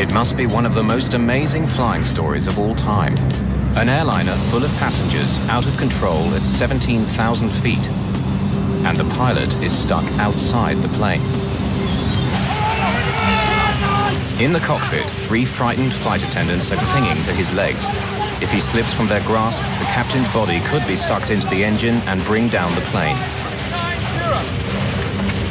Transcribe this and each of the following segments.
It must be one of the most amazing flying stories of all time. An airliner full of passengers out of control at 17,000 feet. And the pilot is stuck outside the plane. In the cockpit, 3 frightened flight attendants are clinging to his legs. If he slips from their grasp, the captain's body could be sucked into the engine and bring down the plane.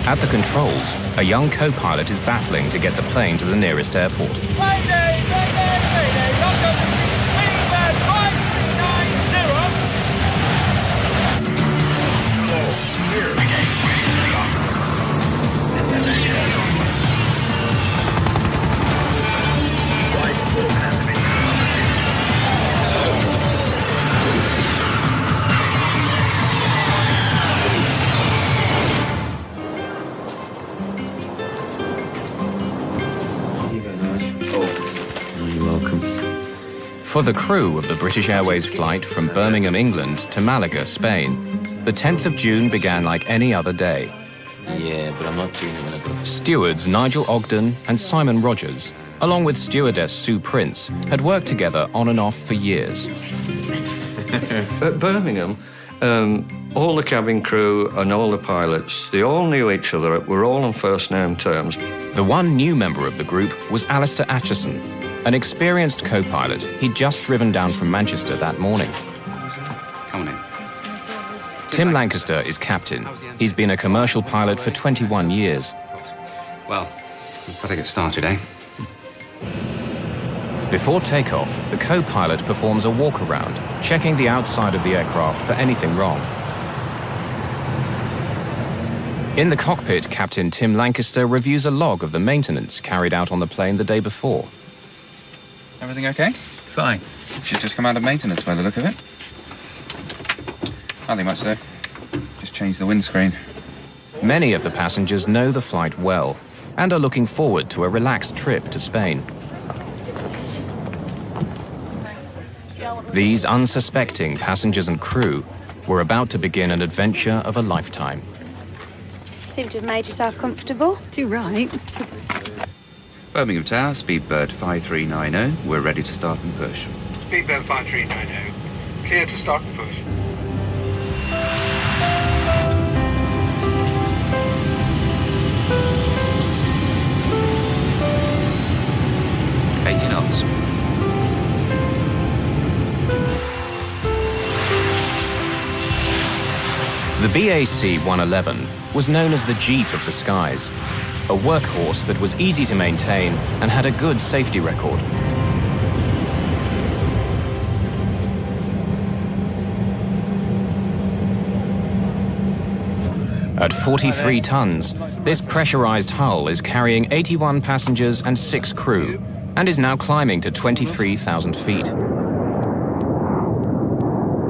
At the controls, a young co-pilot is battling to get the plane to the nearest airport. Mayday! Mayday! Mayday! Welcome to Mayday 5390. For the crew of the British Airways flight from Birmingham, England to Malaga, Spain, the 10th of June began like any other day. Yeah, but I'm not doing it. Stewards Nigel Ogden and Simon Rogers, along with stewardess Sue Prince, had worked together on and off for years. At Birmingham, all the cabin crew and all the pilots, they all knew each other, were all on first-name terms. The one new member of the group was Alistair Acheson, an experienced co-pilot he'd just driven down from Manchester that morning. Come on in. Tim Lancaster is captain. He's been a commercial pilot for 21 years. Well, we've got to get started, eh? Before takeoff, the co-pilot performs a walk-around, checking the outside of the aircraft for anything wrong. In the cockpit, Captain Tim Lancaster reviews a log of the maintenance carried out on the plane the day before. Everything okay? Fine. She's just come out of maintenance by the look of it. Nothing much though. Just changed the windscreen. Many of the passengers know the flight well and are looking forward to a relaxed trip to Spain. These unsuspecting passengers and crew were about to begin an adventure of a lifetime. Seem to have made yourself comfortable. Too right. Birmingham Tower, Speedbird 5390. We're ready to start and push. Speedbird 5390. Clear to start and push. knots. The BAC 111 was known as the Jeep of the skies, a workhorse that was easy to maintain and had a good safety record. At 43 tons, this pressurized hull is carrying 81 passengers and 6 crew, and is now climbing to 23,000 feet.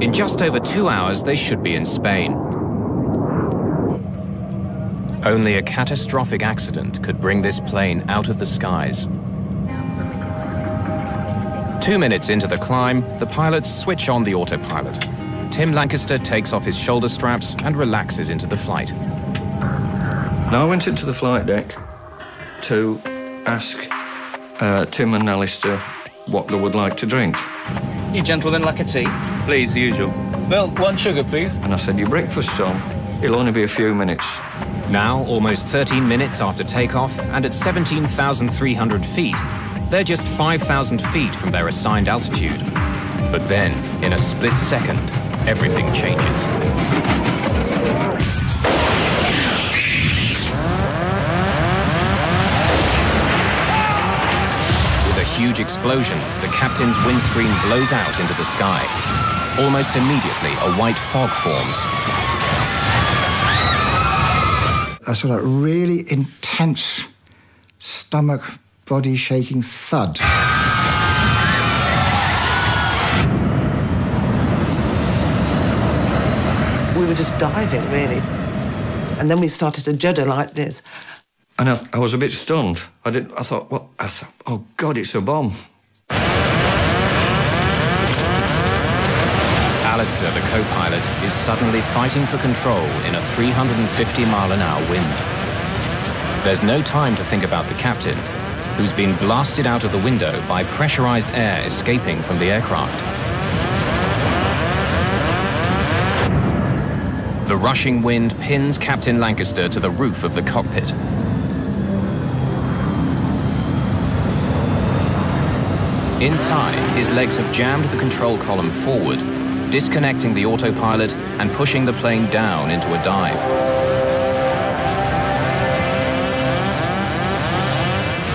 In just over 2 hours, they should be in Spain. Only a catastrophic accident could bring this plane out of the skies. 2 minutes into the climb, the pilots switch on the autopilot. Tim Lancaster takes off his shoulder straps and relaxes into the flight. Now I went into the flight deck to ask Tim and Alistair what they would like to drink. You gentlemen like a tea? Please, the usual. Milk, 1 sugar, please. And I said, your breakfast's on. It'll only be a few minutes. Now, almost 13 minutes after takeoff, and at 17,300 feet, they're just 5,000 feet from their assigned altitude. But then, in a split second, everything changes. With a huge explosion, the captain's windscreen blows out into the sky. Almost immediately, a white fog forms. A sort of really intense stomach, body shaking thud. We were just diving, really. And then we started to judder like this. And I was a bit stunned. I thought, what? I thought, oh God, it's a bomb. Alistair, the co-pilot, is suddenly fighting for control in a 350-mile-an-hour wind. There's no time to think about the captain. who's been blasted out of the window by pressurized air escaping from the aircraft. The rushing wind pins Captain Lancaster to the roof of the cockpit. Inside, his legs have jammed the control column forward, disconnecting the autopilot and pushing the plane down into a dive.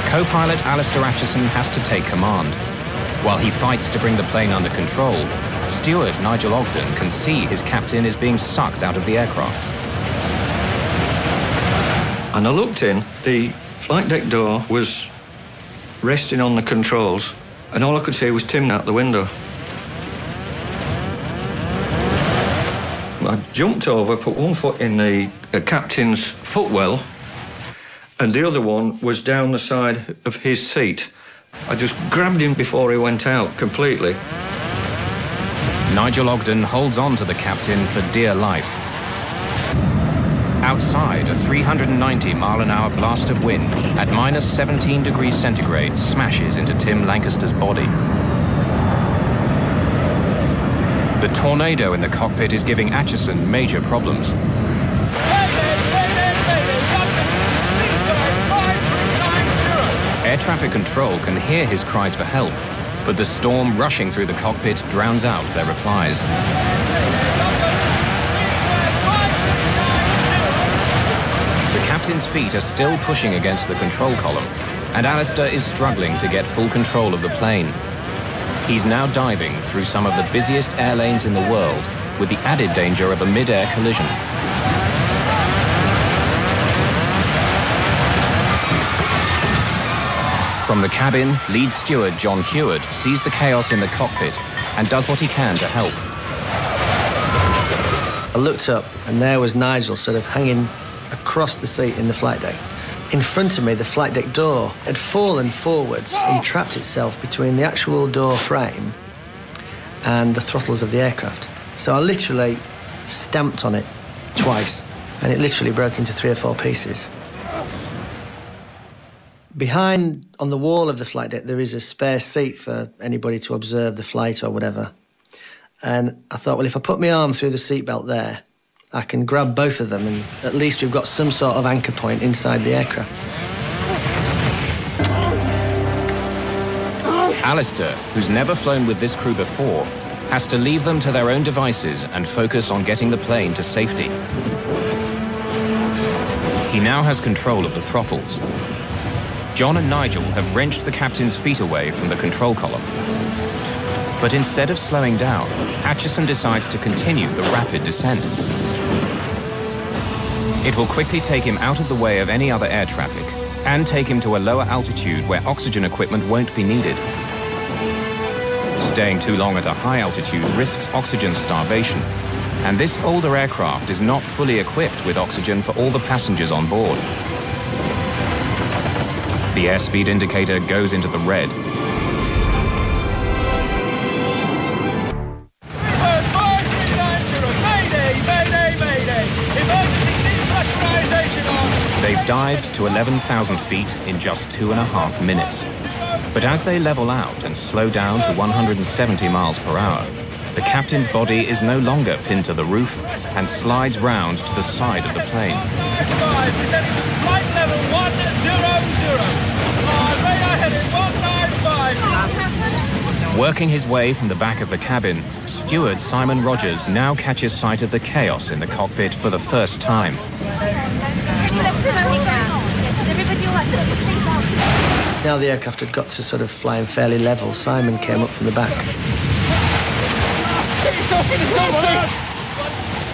Co-pilot Alistair Acheson has to take command. While he fights to bring the plane under control, steward Nigel Ogden can see his captain is being sucked out of the aircraft. And I looked in, the flight deck door was resting on the controls, and all I could see was Tim out the window. I jumped over, put one foot in the captain's footwell, and the other one was down the side of his seat. I just grabbed him before he went out completely. Nigel Ogden holds on to the captain for dear life. Outside, a 390-mile-an-hour blast of wind at minus 17 degrees centigrade smashes into Tim Lancaster's body. The tornado in the cockpit is giving Acheson major problems. Air traffic control can hear his cries for help, but the storm rushing through the cockpit drowns out their replies. The captain's feet are still pushing against the control column, and Alistair is struggling to get full control of the plane. He's now diving through some of the busiest air lanes in the world, with the added danger of a mid-air collision. From the cabin, lead steward John Heward sees the chaos in the cockpit and does what he can to help. I looked up, and there was Nigel sort of hanging across the seat in the flight deck. In front of me, the flight deck door had fallen forwards and trapped itself between the actual door frame and the throttles of the aircraft. So I literally stamped on it twice, and it literally broke into 3 or 4 pieces. Behind, on the wall of the flight deck, there is a spare seat for anybody to observe the flight or whatever. And I thought, well, if I put my arm through the seatbelt there, I can grab both of them, and at least we've got some sort of anchor point inside the aircraft. Alistair, who's never flown with this crew before, has to leave them to their own devices and focus on getting the plane to safety. He now has control of the throttles. John and Nigel have wrenched the captain's feet away from the control column. But instead of slowing down, Acheson decides to continue the rapid descent. It will quickly take him out of the way of any other air traffic and take him to a lower altitude where oxygen equipment won't be needed. Staying too long at a high altitude risks oxygen starvation, and this older aircraft is not fully equipped with oxygen for all the passengers on board. The airspeed indicator goes into the red. They've dived to 11,000 feet in just 2.5 minutes. But as they level out and slow down to 170 miles per hour, the captain's body is no longer pinned to the roof and slides round to the side of the plane. Flight level 100. Radar heading 195. Working his way from the back of the cabin, steward Simon Rogers now catches sight of the chaos in the cockpit for the first time. Now the aircraft had got to sort of flying fairly level, Simon came up from the back.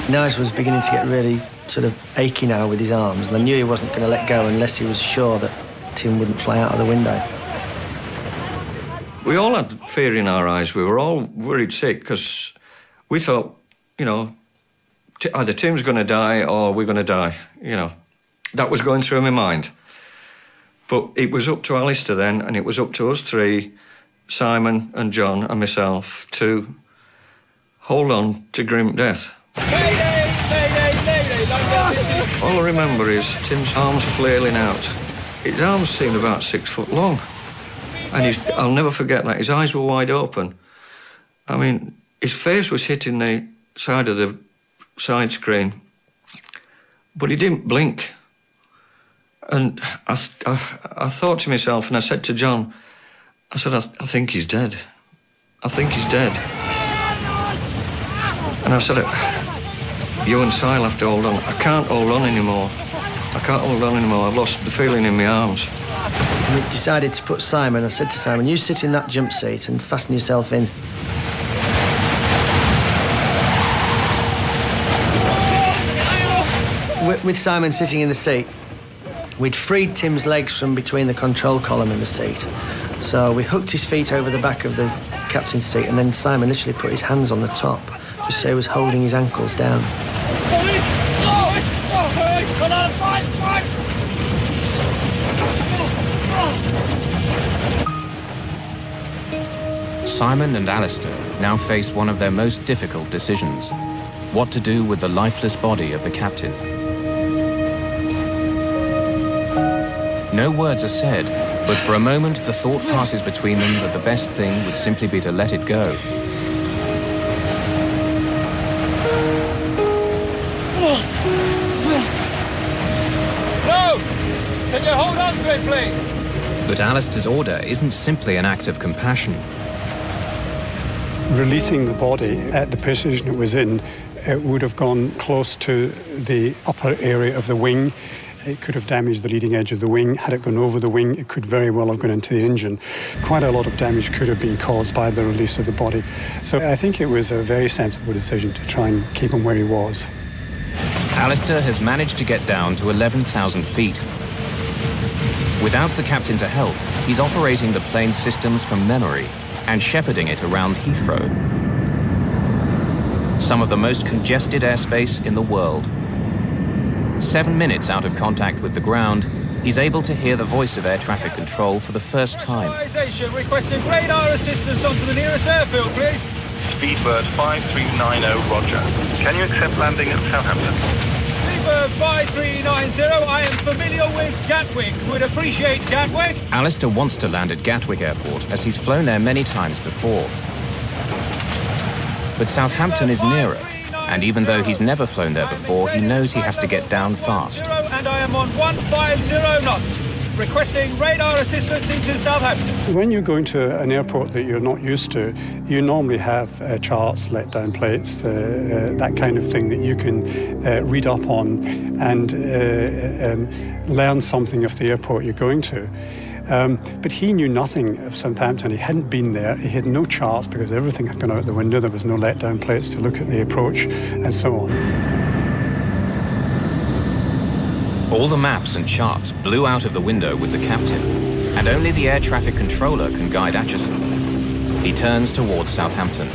Nigel was beginning to get really sort of achy now with his arms, and I knew he wasn't going to let go unless he was sure that Tim wouldn't fly out of the window. We all had fear in our eyes. We were all worried sick because we thought, you know, either Tim's going to die or we're going to die, you know. That was going through my mind. But it was up to Alistair then, and it was up to us three, Simon and John and myself, to hold on to grim death. Mayday, mayday, mayday. All I remember is Tim's arms flailing out, his arms seemed about 6 foot long. And I'll never forget that. His eyes were wide open. I mean, his face was hitting the side of the side screen, but he didn't blink. And I thought to myself, and I said to John, I said, I think he's dead. I think he's dead. And I said, you and Sil have to hold on. I can't hold on anymore. I can't hold on anymore. I've lost the feeling in my arms. We decided to put Simon. I said to Simon, you sit in that jump seat and fasten yourself in. With Simon sitting in the seat, we'd freed Tim's legs from between the control column and the seat. So we hooked his feet over the back of the captain's seat, and then Simon literally put his hands on the top, just so he was holding his ankles down. Simon and Alistair now face one of their most difficult decisions: what to do with the lifeless body of the captain. No words are said, but for a moment the thought passes between them that the best thing would simply be to let it go. No! Can you hold on to it, please? But Alistair's order isn't simply an act of compassion. Releasing the body at the position it was in, it would have gone close to the upper area of the wing. It could have damaged the leading edge of the wing. Had it gone over the wing, it could very well have gone into the engine. Quite a lot of damage could have been caused by the release of the body. So I think it was a very sensible decision to try and keep him where he was. Alistair has managed to get down to 11,000 feet. Without the captain to help, he's operating the plane's systems from memory and shepherding it around Heathrow, some of the most congested airspace in the world. 7 minutes out of contact with the ground, he's able to hear the voice of air traffic control for the first time. Requesting radar assistance onto the nearest airfield, please. Speedbird 5390, roger. Can you accept landing at Southampton? Speedbird 5390, I am familiar with Gatwick. Would appreciate Gatwick. Alistair wants to land at Gatwick Airport as he's flown there many times before. But Southampton is nearer, and even though he's never flown there before, he knows he has to get down fast. And I am on 150 knots. Requesting radar assistance into Southampton. When you're going to an airport that you're not used to, you normally have charts, let-down plates, that kind of thing that you can read up on and learn something of the airport you're going to. But he knew nothing of Southampton. He hadn't been there. He had no charts because everything had gone out the window. There was no let-down plates to look at the approach and so on. All the maps and charts blew out of the window with the captain, and only the air traffic controller can guide Acheson. He turns towards Southampton.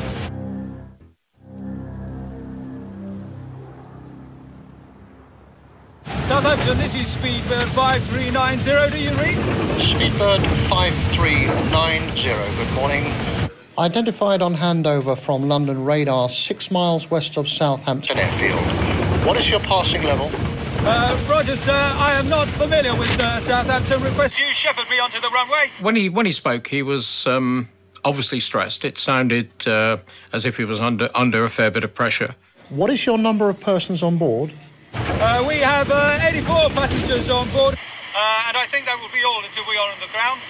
Southampton, this is Speedbird 5390. Do you read? Speedbird 5390. Good morning. Identified on handover from London radar 6 miles west of Southampton Airfield. What is your passing level? Roger, sir. I am not familiar with Southampton. Request you shepherd me onto the runway. When he spoke, he was obviously stressed. It sounded as if he was under a fair bit of pressure. What is your number of persons on board? We have 84 passengers on board, and I think that will be all until we are on the ground.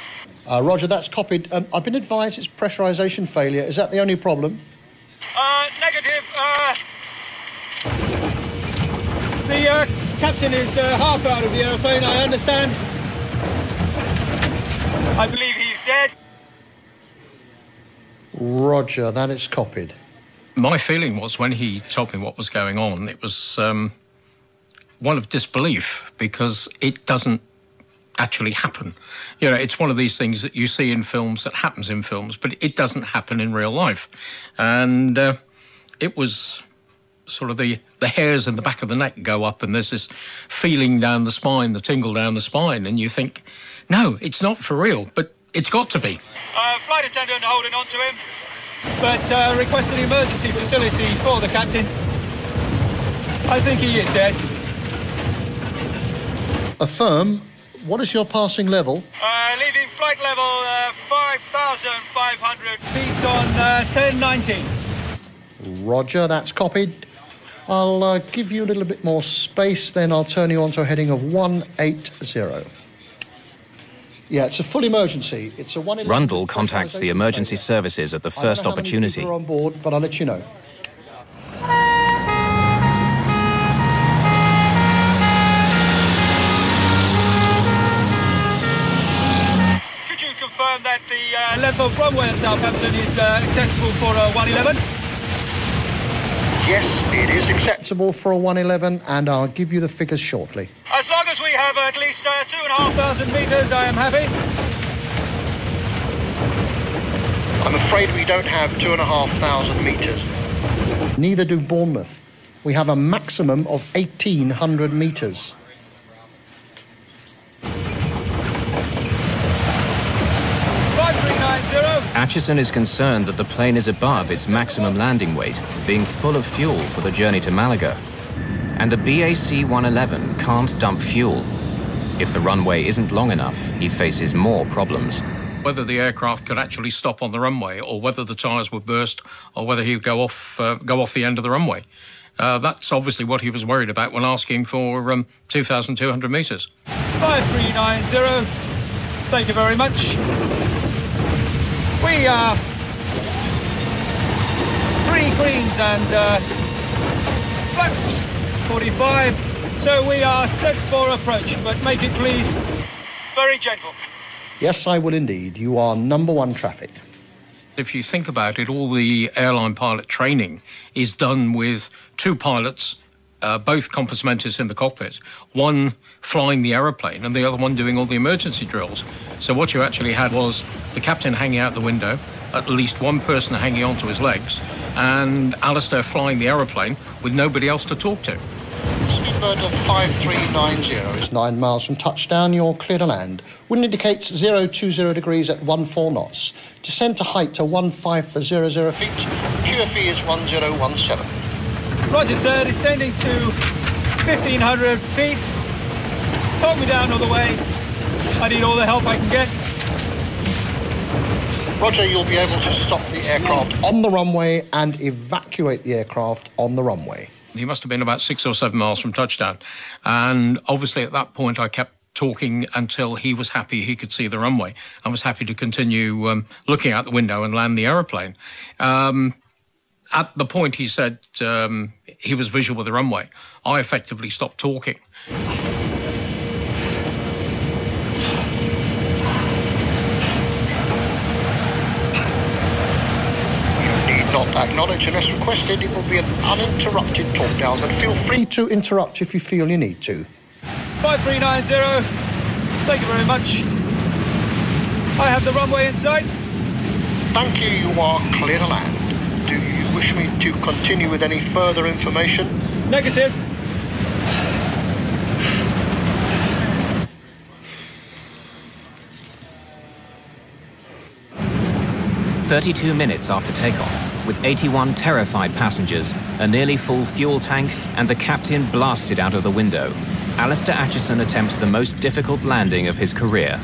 Roger, that's copied. I've been advised it's pressurisation failure. Is that the only problem? Negative. The captain is half out of the aeroplane, I understand. I believe he's dead. Roger, that is copied. My feeling was, when he told me what was going on, it was one of disbelief, because it doesn't actually happen. You know, it's one of these things that you see in films, that happens in films, but it doesn't happen in real life. And it was sort of the hairs in the back of the neck go up, and there's this feeling down the spine, the tingle down the spine, and you think, no, it's not for real, but it's got to be. Flight attendant holding on to him, but request an emergency facility for the captain. I think he is dead. Affirm. What is your passing level? Leaving flight level 5,500 feet on 1019. Roger, that's copied. I'll give you a little bit more space, then I'll turn you on to a heading of 180. Yeah, it's a full emergency. It's a 111. Rundle contacts the emergency services at the first opportunity. I don't know how many people are on board, but I'll let you know. Could you confirm that the length of runway at Southampton is acceptable for a 111? Yes, it is acceptable for a 111, and I'll give you the figures shortly. As long as we have at least 2,500 metres, I am happy. I'm afraid we don't have 2,500 metres. Neither do Bournemouth. We have a maximum of 1,800 metres. Atchison is concerned that the plane is above its maximum landing weight, being full of fuel for the journey to Malaga. And the BAC 111 can't dump fuel. If the runway isn't long enough, he faces more problems. Whether the aircraft could actually stop on the runway, or whether the tyres would burst, or whether he would go off the end of the runway. That's obviously what he was worried about when asking for 2,200 metres. 5390. Thank you very much. We are 3 greens and floats 45. So we are set for approach, but make it please very gentle. Yes, I will indeed. You are number 1 traffic. If you think about it, all the airline pilot training is done with 2 pilots, both compass mentors in the cockpit, one flying the aeroplane and the other one doing all the emergency drills. So what you actually had was the captain hanging out the window, at least one person hanging onto his legs, and Alistair flying the aeroplane with nobody else to talk to. Speedbird of 5390. It's 9 miles from touchdown. You're clear to land. Wind indicates 020 degrees at 14 knots. Descend to height to 15400 feet. QFE is 1017. Roger, sir. Descending to 1,500 feet. Talk me down all the way. I need all the help I can get. Roger, you'll be able to stop the aircraft on the runway and evacuate the aircraft on the runway. He must have been about 6 or 7 miles from touchdown. And obviously at that point I kept talking until he was happy he could see the runway and was happy to continue looking out the window and land the aeroplane. At the point he said he was visual with the runway, I effectively stopped talking. Not acknowledge unless requested. It will be an uninterrupted talk down, but feel free to interrupt if you feel you need to. 5390. Thank you very much. I have the runway in sight. Thank you. You are clear to land. Do you wish me to continue with any further information? Negative. "32 minutes after takeoff, with 81 terrified passengers, a nearly full fuel tank, and the captain blasted out of the window, Alistair Atchison attempts the most difficult landing of his career.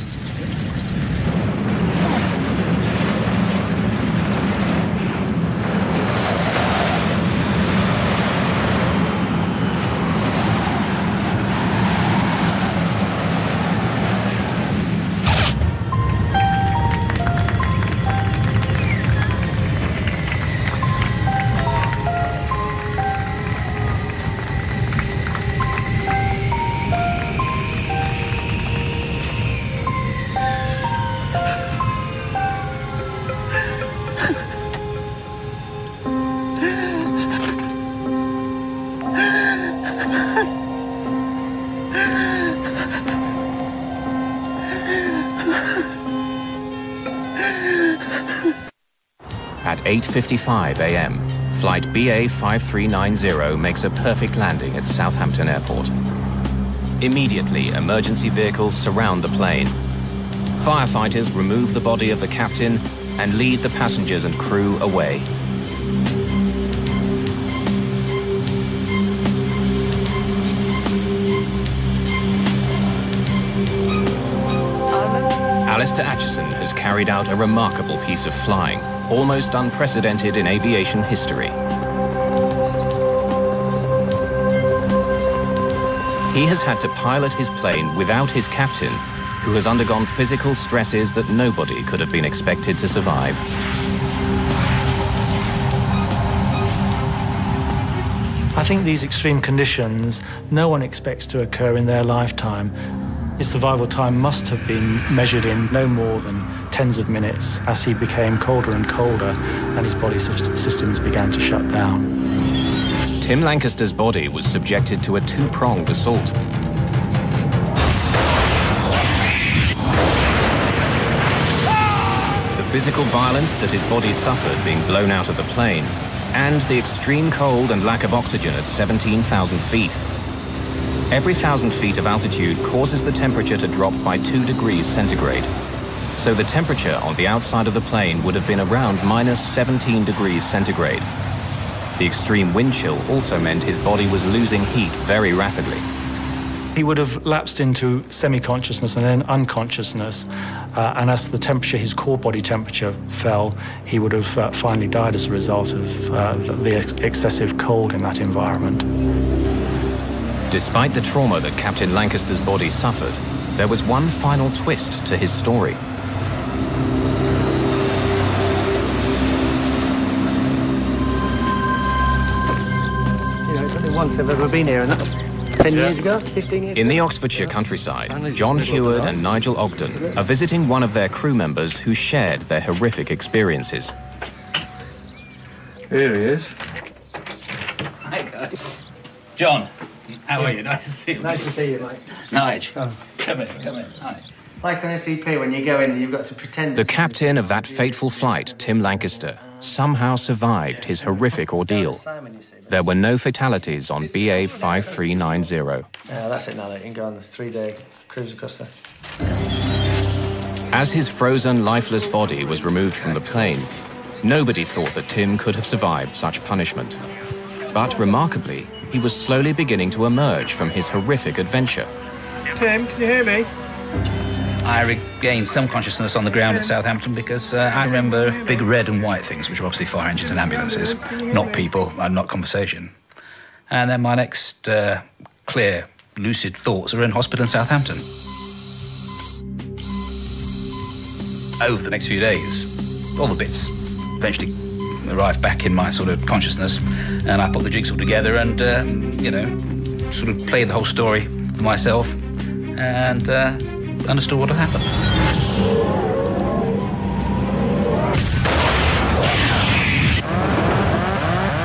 At 8:55 a.m., flight BA 5390 makes a perfect landing at Southampton Airport. Immediately, emergency vehicles surround the plane. Firefighters remove the body of the captain and lead the passengers and crew away. Alistair Acheson has carried out a remarkable piece of flying, almost unprecedented in aviation history. He has had to pilot his plane without his captain, who has undergone physical stresses that nobody could have been expected to survive. I think these extreme conditions, no one expects to occur in their lifetime. His survival time must have been measured in no more than tens of minutes as he became colder and colder and his body systems began to shut down. Tim Lancaster's body was subjected to a two-pronged assault. The physical violence that his body suffered being blown out of the plane, and the extreme cold and lack of oxygen at 17,000 feet. Every 1,000 feet of altitude causes the temperature to drop by 2 degrees centigrade. So the temperature on the outside of the plane would have been around minus 17 degrees centigrade. The extreme wind chill also meant his body was losing heat very rapidly. He would have lapsed into semi-consciousness and then unconsciousness, and as the temperature, his core body temperature fell, he would have finally died as a result of the excessive cold in that environment. Despite the trauma that Captain Lancaster's body suffered, there was one final twist to his story. It's only once I've ever been here, and that was 10 years ago, 15 years ago. In the Oxfordshire countryside, John Heward and Nigel Ogden are visiting one of their crew members who shared their horrific experiences. Here he is. Hi, guys. John, how are you? Nice to see you. Nice to see you, mate. Nige, come in. Hi. Like on SCP, when you go in, you've got to pretend... The captain of that fateful flight, Tim Lancaster, somehow survived his horrific ordeal. There were no fatalities on BA 5390. That's it now, you can go on the 3-day cruise across there. As his frozen, lifeless body was removed from the plane, nobody thought that Tim could have survived such punishment. But remarkably, he was slowly beginning to emerge from his horrific adventure. Tim, can you hear me? I regained some consciousness on the ground at Southampton because I remember big red and white things, which were obviously fire engines and ambulances, not people and not conversation. And then my next clear, lucid thoughts are in hospital in Southampton. Over the next few days, all the bits eventually arrived back in my sort of consciousness, and I put the jigsaw together and, sort of played the whole story for myself and understood what had happened.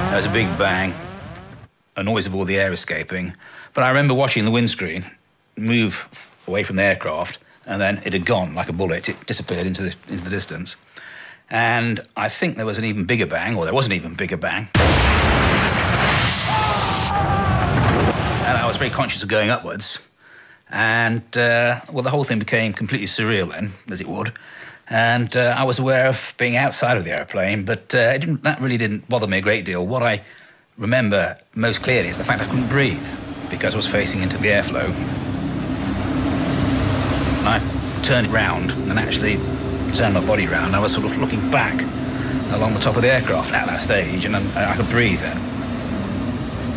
There was a big bang, a noise of all the air escaping, but I remember watching the windscreen move away from the aircraft, and then it had gone like a bullet. It disappeared into the distance. And I think there was an even bigger bang, or there was an even bigger bang. And I was very conscious of going upwards. And, the whole thing became completely surreal then, as it would. And I was aware of being outside of the aeroplane, but that really didn't bother me a great deal. What I remember most clearly is the fact I couldn't breathe because I was facing into the airflow. And I turned round and actually turned my body round. I was sort of looking back along the top of the aircraft at that stage, and I could breathe then.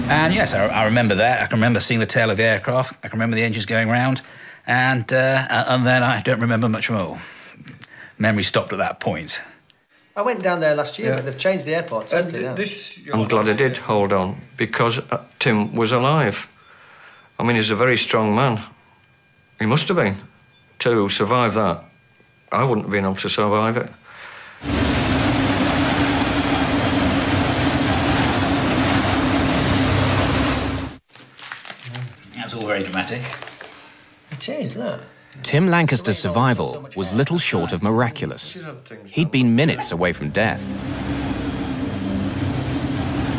And yes, I remember that. I can remember seeing the tail of the aircraft. I can remember the engines going round. And then I don't remember much more. Memory stopped at that point. I went down there last year, but they've changed the airport totally now. I'm glad I did hold on, because Tim was alive. I mean, he's a very strong man. He must have been, to survive that. I wouldn't have been able to survive it. That's all very dramatic. It is, look. Tim Lancaster's survival was little short of miraculous. He'd been minutes away from death.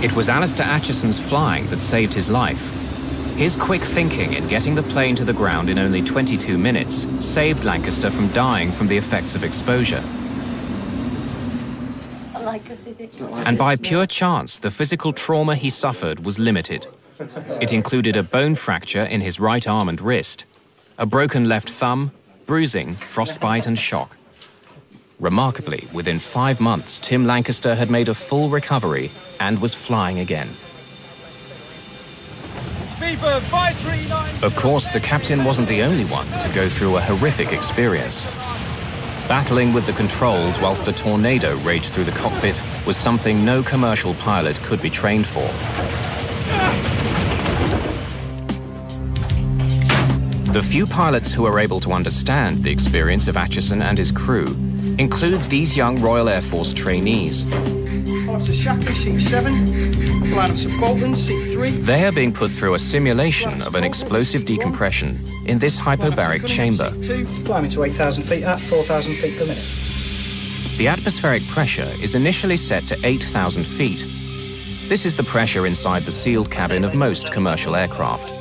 It was Alistair Acheson's flying that saved his life. His quick thinking in getting the plane to the ground in only 22 minutes saved Lancaster from dying from the effects of exposure. And by pure chance, the physical trauma he suffered was limited. It included a bone fracture in his right arm and wrist, a broken left thumb, bruising, frostbite and shock. Remarkably, within 5 months, Tim Lancaster had made a full recovery and was flying again. Speedbird 539. Of course, the captain wasn't the only one to go through a horrific experience. Battling with the controls whilst a tornado raged through the cockpit was something no commercial pilot could be trained for. The few pilots who are able to understand the experience of Acheson and his crew include these young Royal Air Force trainees. Officer Shapley, seat 7. Flight Officer Bolton, seat 3. They are being put through a simulation of an explosive decompression in this hyperbaric chamber. Climbing to 8,000 feet at 4,000 feet per minute. The atmospheric pressure is initially set to 8,000 feet. This is the pressure inside the sealed cabin of most commercial aircraft.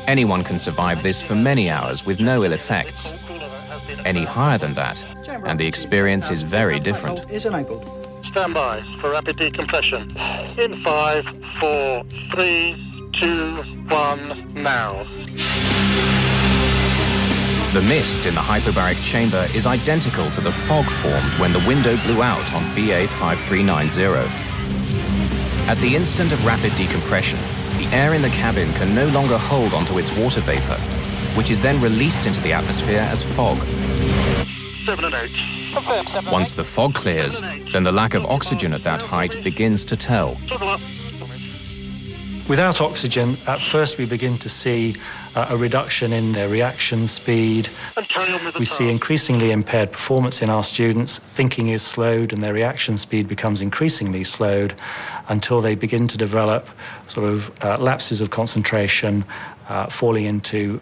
Anyone can survive this for many hours with no ill effects. Any higher than that, and the experience is very different. Is enabled. Stand by for rapid decompression. In 5, 4, 3, 2, 1, now. The mist in the hyperbaric chamber is identical to the fog formed when the window blew out on BA 5390. At the instant of rapid decompression, the air in the cabin can no longer hold onto its water vapor, which is then released into the atmosphere as fog. 7 and 8. Once the fog clears, then the lack of oxygen at that height begins to tell. Without oxygen, at first we begin to see a reduction in their reaction speed. We see increasingly impaired performance in our students. Thinking is slowed and their reaction speed becomes increasingly slowed until they begin to develop sort of lapses of concentration, falling into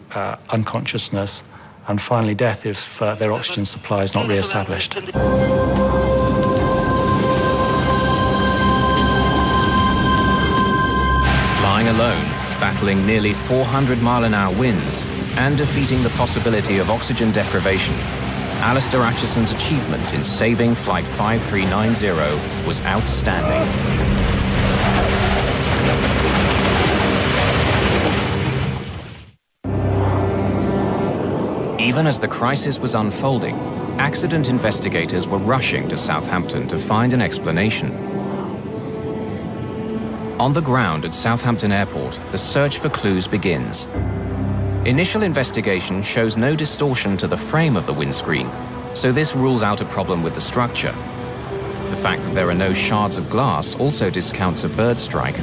unconsciousness, and finally death if their oxygen supply is not re-established. Flying alone, battling nearly 400-mile-an-hour winds, and defeating the possibility of oxygen deprivation, Alistair Acheson's achievement in saving Flight 5390 was outstanding. Even as the crisis was unfolding, accident investigators were rushing to Southampton to find an explanation. On the ground at Southampton Airport, the search for clues begins. Initial investigation shows no distortion to the frame of the windscreen, so this rules out a problem with the structure. The fact that there are no shards of glass also discounts a bird strike.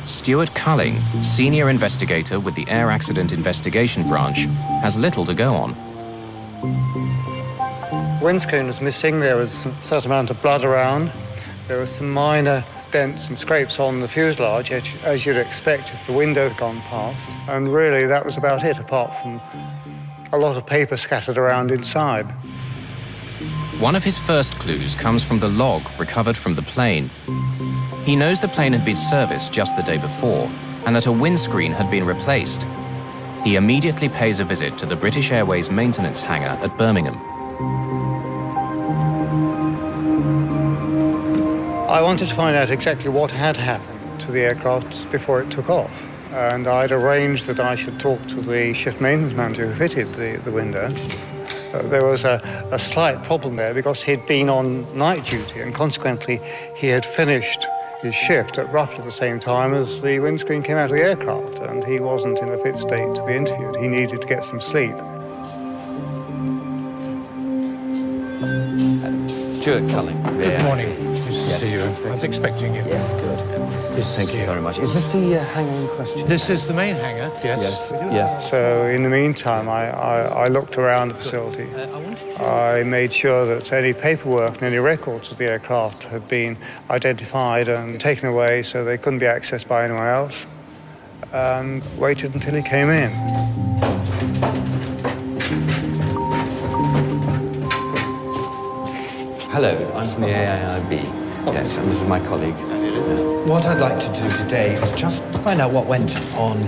Stuart Culling, senior investigator with the Air Accident Investigation Branch, has little to go on. Windscreen was missing, there was a certain amount of blood around, there were some minor dents and scrapes on the fuselage, as you'd expect if the window had gone past, and really that was about it, apart from a lot of paper scattered around inside. One of his first clues comes from the log recovered from the plane. He knows the plane had been serviced just the day before, and that a windscreen had been replaced. He immediately pays a visit to the British Airways maintenance hangar at Birmingham. I wanted to find out exactly what had happened to the aircraft before it took off. And I'd arranged that I should talk to the shift maintenance manager who fitted the window. There was a slight problem there because he'd been on night duty and consequently he had finished his shift at roughly the same time as the windscreen came out of the aircraft, and he wasn't in a fit state to be interviewed. He needed to get some sleep. Stuart Culling. Good morning. Nice to see you. I was expecting you. Yes, good. Thank you very much. Is this the hangar in question? This is the main hangar, yes. Yes. So in the meantime, I looked around the facility. I made sure that any paperwork and any records of the aircraft had been identified and taken away so they couldn't be accessed by anyone else, and waited until he came in. Hello, I'm from the AIIB. Yes, and this is my colleague. What I'd like to do today is just find out what went on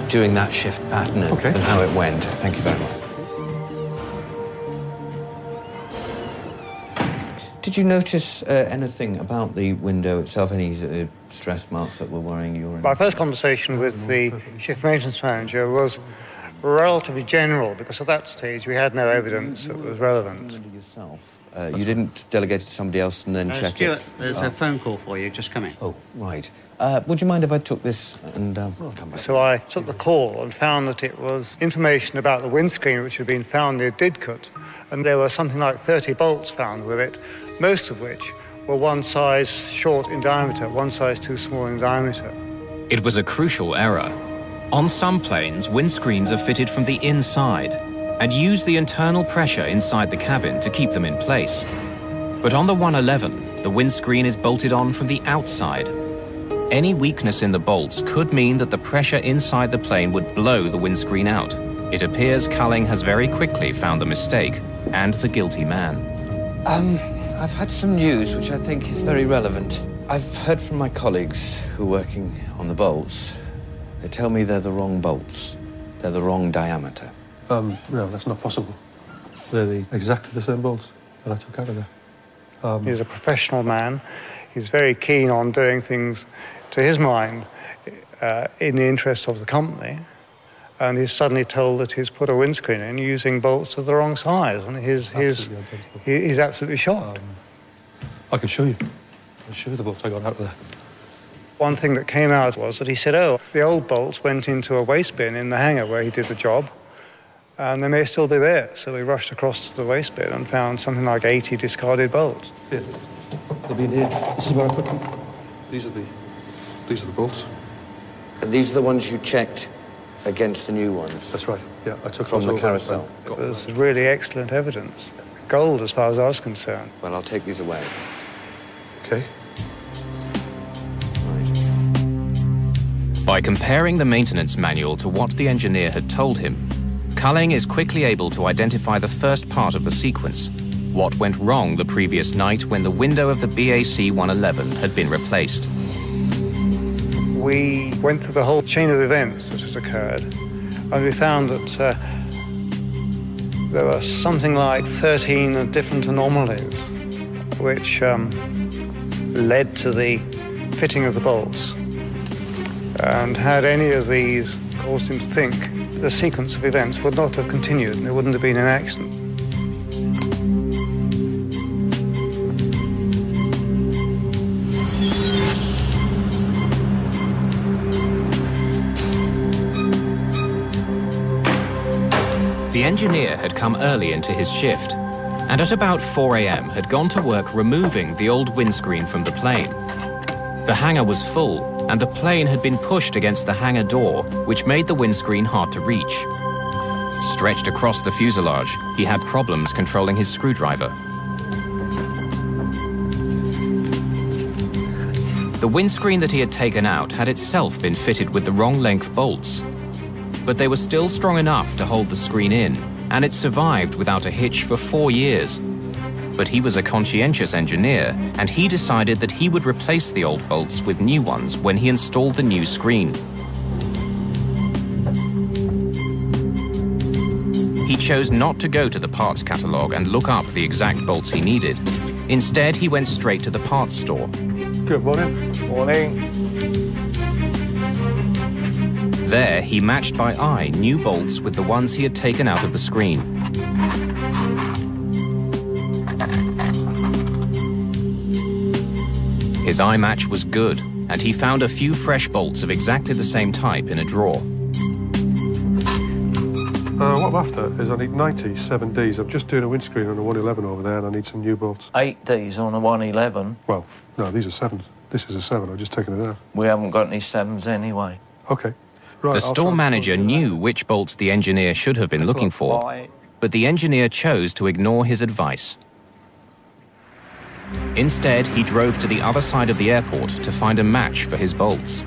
during that shift pattern and how it went. Thank you very much. Did Did you notice anything about the window itself, any stress marks that were worrying you? My first conversation with the shift maintenance manager was relatively general, because at that stage we had no evidence that was relevant. Yourself? You didn't delegate it to somebody else and then check Stuart, it? there's a phone call for you, just come in. Oh, right. Would you mind if I took this and come back? So I took the call and found that it was information about the windscreen which had been found near Didcot, and there were something like 30 bolts found with it, most of which were one size short in diameter, one size too small in diameter. It was a crucial error. On some planes, windscreens are fitted from the inside and use the internal pressure inside the cabin to keep them in place. But on the 111, the windscreen is bolted on from the outside. Any weakness in the bolts could mean that the pressure inside the plane would blow the windscreen out. It appears Culling has very quickly found the mistake and the guilty man. I've had some news which I think is very relevant. I've heard from my colleagues who are working on the bolts. They tell me they're the wrong bolts. They're the wrong diameter. No, that's not possible. They're exactly the same bolts that I took out of there. He's a professional man. He's very keen on doing things, to his mind, in the interest of the company. And he's suddenly told that he's put a windscreen in using bolts of the wrong size. And he's absolutely shocked. I can show you. I'll show you the bolts I got out of there. One thing that came out was that he said, oh, the old bolts went into a waste bin in the hangar where he did the job, and they may still be there. So we rushed across to the waste bin and found something like 80 discarded bolts. Here. They'll be in here. This is where I put them. These are the bolts. And these are the ones you checked against the new ones? That's right. Yeah, I took from those the over. carousel. It was really excellent evidence. Gold, as far as I was concerned. Well, I'll take these away. Okay. By comparing the maintenance manual to what the engineer had told him, Culling is quickly able to identify the first part of the sequence, what went wrong the previous night when the window of the BAC 111 had been replaced. We went through the whole chain of events that had occurred, and we found that there were something like 13 different anomalies which led to the fitting of the bolts. And had any of these caused him to think, the sequence of events would not have continued and there wouldn't have been an accident. The engineer had come early into his shift, and at about 4 a.m. had gone to work removing the old windscreen from the plane. The hangar was full, and the plane had been pushed against the hangar door, which made the windscreen hard to reach. Stretched across the fuselage, he had problems controlling his screwdriver. The windscreen that he had taken out had itself been fitted with the wrong length bolts, but they were still strong enough to hold the screen in, and it survived without a hitch for 4 years. But he was a conscientious engineer, and he decided that he would replace the old bolts with new ones when he installed the new screen. He chose not to go to the parts catalogue and look up the exact bolts he needed. Instead, he went straight to the parts store. Good morning. Morning. There, he matched by eye new bolts with the ones he had taken out of the screen. His eye match was good, and he found a few fresh bolts of exactly the same type in a drawer. What I'm after is I need 97 Ds. I'm just doing a windscreen on a 111 over there, and I need some new bolts. 8 Ds on a 111. Well, no, these are 7s. This is a 7. I've just taken it out. We haven't got any 7s anyway. Okay. Right, the store manager knew which bolts the engineer should have been looking for, but the engineer chose to ignore his advice. Instead, he drove to the other side of the airport to find a match for his bolts.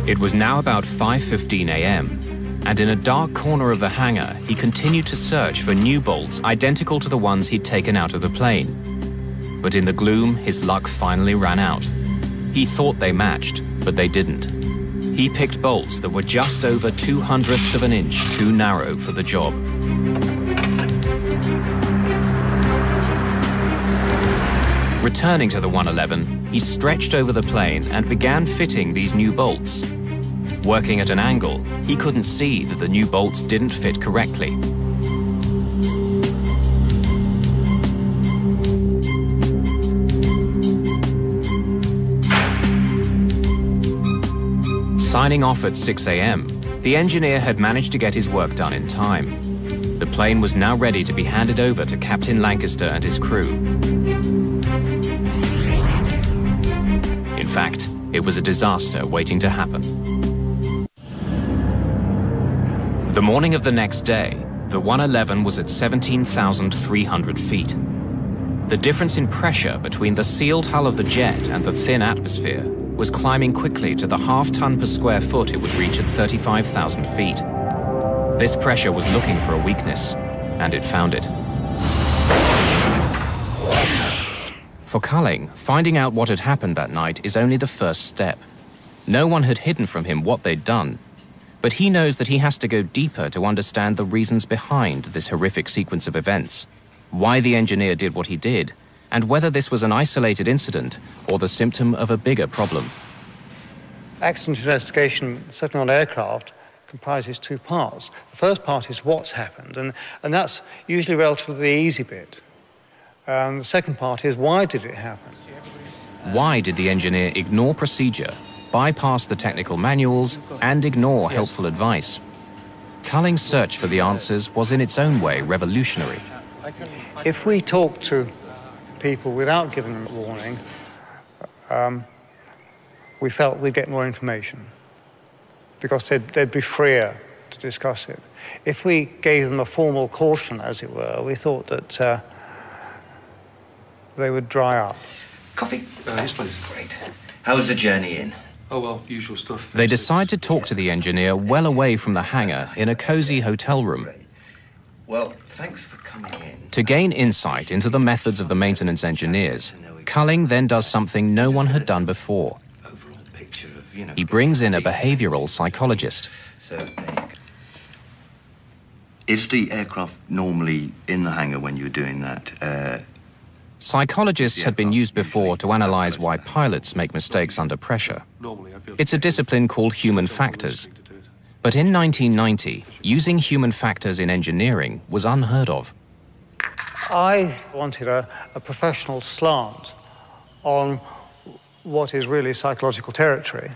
It was now about 5:15 a.m., and in a dark corner of the hangar, he continued to search for new bolts identical to the ones he'd taken out of the plane. But in the gloom, his luck finally ran out. He thought they matched, but they didn't. He picked bolts that were just over 2/100ths of an inch too narrow for the job. Returning to the 111, he stretched over the plane and began fitting these new bolts. Working at an angle, he couldn't see that the new bolts didn't fit correctly. Signing off at 6 a.m., the engineer had managed to get his work done in time. The plane was now ready to be handed over to Captain Lancaster and his crew. In fact, it was a disaster waiting to happen. The morning of the next day, the 111 was at 17,300 feet. The difference in pressure between the sealed hull of the jet and the thin atmosphere was climbing quickly to the half-ton per square foot it would reach at 35,000 feet. This pressure was looking for a weakness, and it found it. For Culling, finding out what had happened that night is only the first step. No one had hidden from him what they'd done, but he knows that he has to go deeper to understand the reasons behind this horrific sequence of events, why the engineer did what he did, and whether this was an isolated incident or the symptom of a bigger problem. Accident investigation, certainly on aircraft, comprises two parts. The first part is what's happened, and that's usually relatively the easy bit. The second part is why did it happen? Why did the engineer ignore procedure, bypass the technical manuals, and ignore helpful advice? Culling's search for the answers was in its own way revolutionary. If we talk to people without giving them a warning, we felt we'd get more information because they'd be freer to discuss it. If we gave them a formal caution, as it were, we thought that they would dry up. Coffee? Yes, please. Great. How was the journey in? Oh, well, usual stuff. They decide to talk to the engineer well away from the hangar in a cozy hotel room. Well, thanks for coming in. To gain insight into the methods of the maintenance engineers, Culling then does something no one had done before. He brings in a behavioral psychologist. Is the aircraft normally in the hangar when you're doing that? Psychologists had been used before to analyze why pilots make mistakes under pressure. It's a discipline called human factors. But in 1990, using human factors in engineering was unheard of. I wanted a professional slant on what is really psychological territory.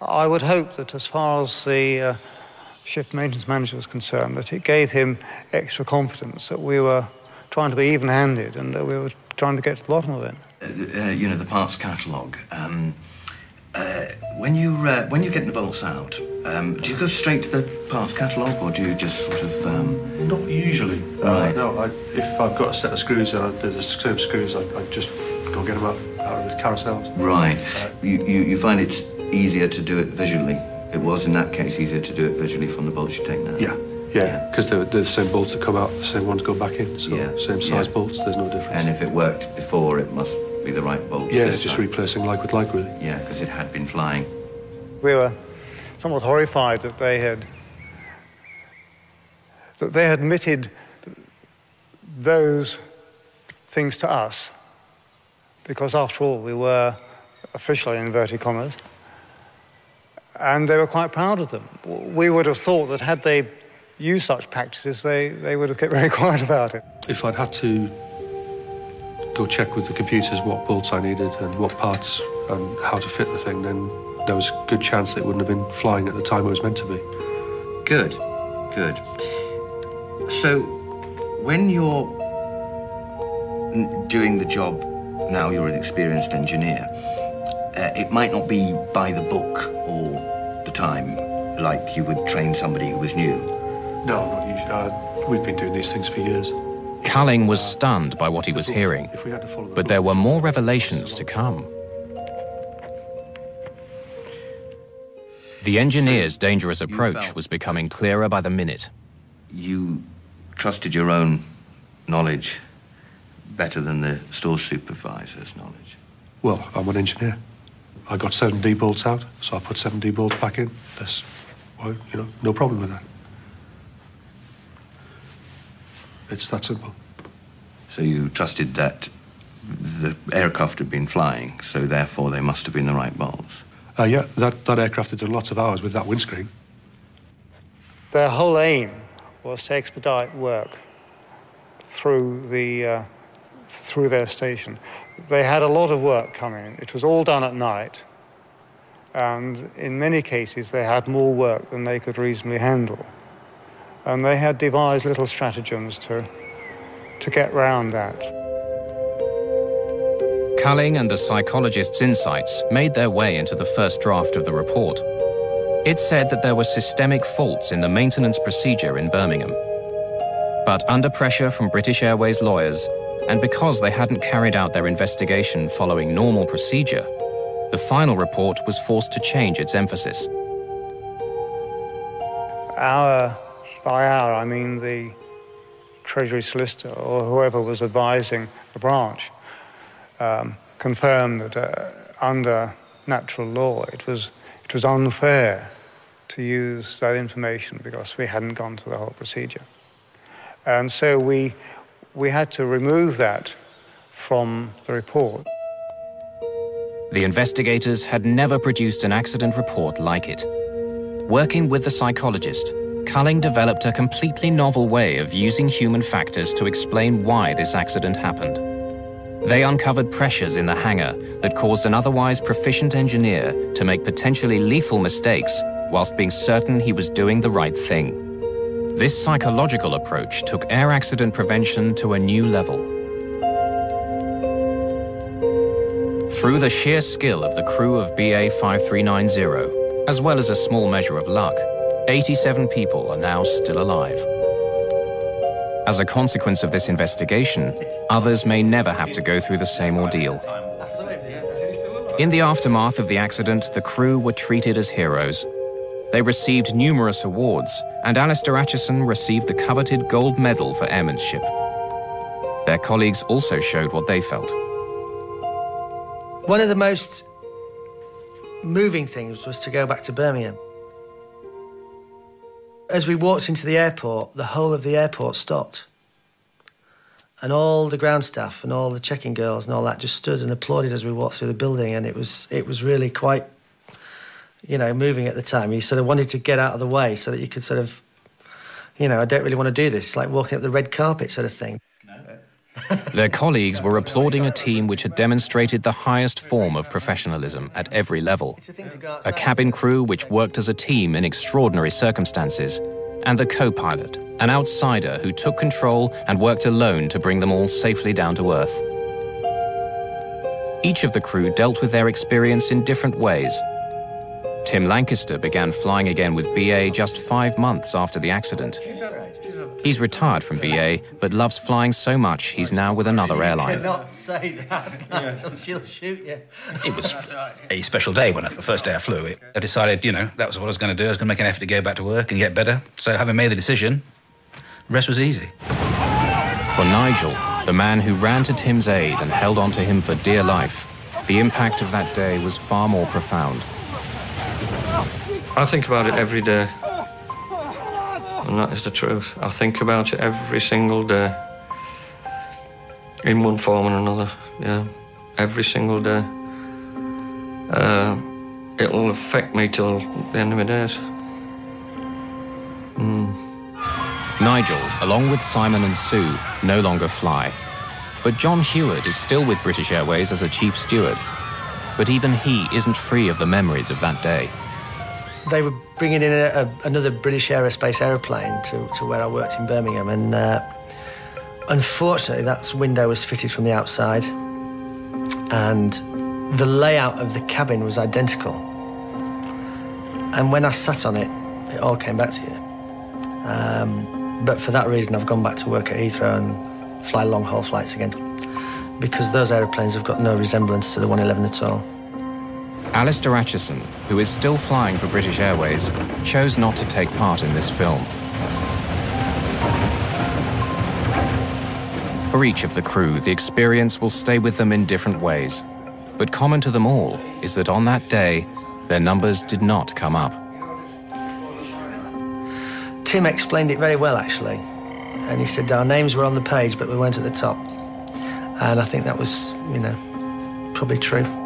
I would hope that as far as the shift maintenance manager was concerned, that it gave him extra confidence that we were trying to be even-handed and that we were trying to get to the bottom of it. You know, the parts catalogue. When you're getting the bolts out, do you go straight to the parts catalogue, or do you just sort of... Not usually. Right. No, if I've got a set of screws and there's the same screws, I just go get them out of the carousels. Right. You find it's easier to do it visually? It was, in that case, easier to do it visually from the bolts you take now? Yeah, because they're the same bolts that come out, the same ones go back in, so same size bolts, there's no difference. And if it worked before, it must be the right bolts? Yeah, it's just replacing like with like, really. Yeah, because it had been flying. We were somewhat horrified that they had admitted those things to us, because after all, we were officially, in inverted commas, and they were quite proud of them. We would have thought that had they used such practices, they would have kept very quiet about it. If I'd had to go check with the computers what bolts I needed and what parts and how to fit the thing, then there was a good chance that it wouldn't have been flying at the time it was meant to be. Good. So, when you're doing the job, now you're an experienced engineer, it might not be by the book all the time, like you would train somebody who was new. No, not usually. We've been doing these things for years. Culling was stunned by what he was hearing, but there were more revelations to come. The engineer's dangerous approach was becoming clearer by the minute. You trusted your own knowledge better than the store supervisor's knowledge? Well, I'm an engineer. I got 7D bolts out, so I put 7D bolts back in. That's, well, you know, no problem with that. It's that simple. So you trusted that the aircraft had been flying, so therefore they must have been the right bolts. Yeah, that aircraft had done lots of hours with that windscreen. Their whole aim was to expedite work through their station. They had a lot of work coming. It was all done at night, and in many cases they had more work than they could reasonably handle. And they had devised little stratagems to get round that. Culling and the psychologist's insights made their way into the first draft of the report. It said that there were systemic faults in the maintenance procedure in Birmingham. But under pressure from British Airways lawyers, and because they hadn't carried out their investigation following normal procedure, the final report was forced to change its emphasis. By our, I mean the Treasury solicitor or whoever was advising the branch, confirmed that under natural law it was unfair to use that information because we hadn't gone through the whole procedure. And so we had to remove that from the report. The investigators had never produced an accident report like it. Working with the psychologist, Culling developed a completely novel way of using human factors to explain why this accident happened. They uncovered pressures in the hangar that caused an otherwise proficient engineer to make potentially lethal mistakes whilst being certain he was doing the right thing. This psychological approach took air accident prevention to a new level. Through the sheer skill of the crew of BA 5390, as well as a small measure of luck, 87 people are now still alive. As a consequence of this investigation, others may never have to go through the same ordeal. In the aftermath of the accident, the crew were treated as heroes. They received numerous awards, and Alistair Acheson received the coveted gold medal for airmanship. Their colleagues also showed what they felt. One of the most moving things was to go back to Birmingham. As we walked into the airport, the whole of the airport stopped. And all the ground staff and all the check-in girls and all that just stood and applauded as we walked through the building, and it was really quite, moving at the time. You sort of wanted to get out of the way so that you could sort of, I don't really want to do this, like walking up the red carpet sort of thing. Their colleagues were applauding a team which had demonstrated the highest form of professionalism at every level. A cabin crew which worked as a team in extraordinary circumstances, and the co-pilot, an outsider who took control and worked alone to bring them all safely down to earth. Each of the crew dealt with their experience in different ways. Tim Lancaster began flying again with BA just 5 months after the accident. He's retired from BA, but loves flying so much he's now with another airline. You cannot say that, she'll shoot you. It was a special day the first day I flew. I decided, that was what I was going to do. I was going to make an effort to go back to work and get better. So having made the decision, the rest was easy. For Nigel, the man who ran to Tim's aid and held on to him for dear life, the impact of that day was far more profound. I think about it every day. And that is the truth. I think about it every single day. In one form or another, yeah. Every single day. It'll affect me till the end of my days. Nigel, along with Simon and Sue, no longer fly. But John Heward is still with British Airways as a chief steward. But even he isn't free of the memories of that day. They were bringing in another British Aerospace aeroplane to where I worked in Birmingham, and unfortunately that window was fitted from the outside, and the layout of the cabin was identical. And when I sat on it, it all came back to you. But for that reason, I've gone back to work at Heathrow and fly long-haul flights again, because those aeroplanes have got no resemblance to the 111 at all. Alistair Acheson, who is still flying for British Airways, chose not to take part in this film. For each of the crew, the experience will stay with them in different ways. But common to them all is that on that day, their numbers did not come up. Tim explained it very well, actually. And he said our names were on the page, but we weren't at the top. And I think that was, you know, probably true.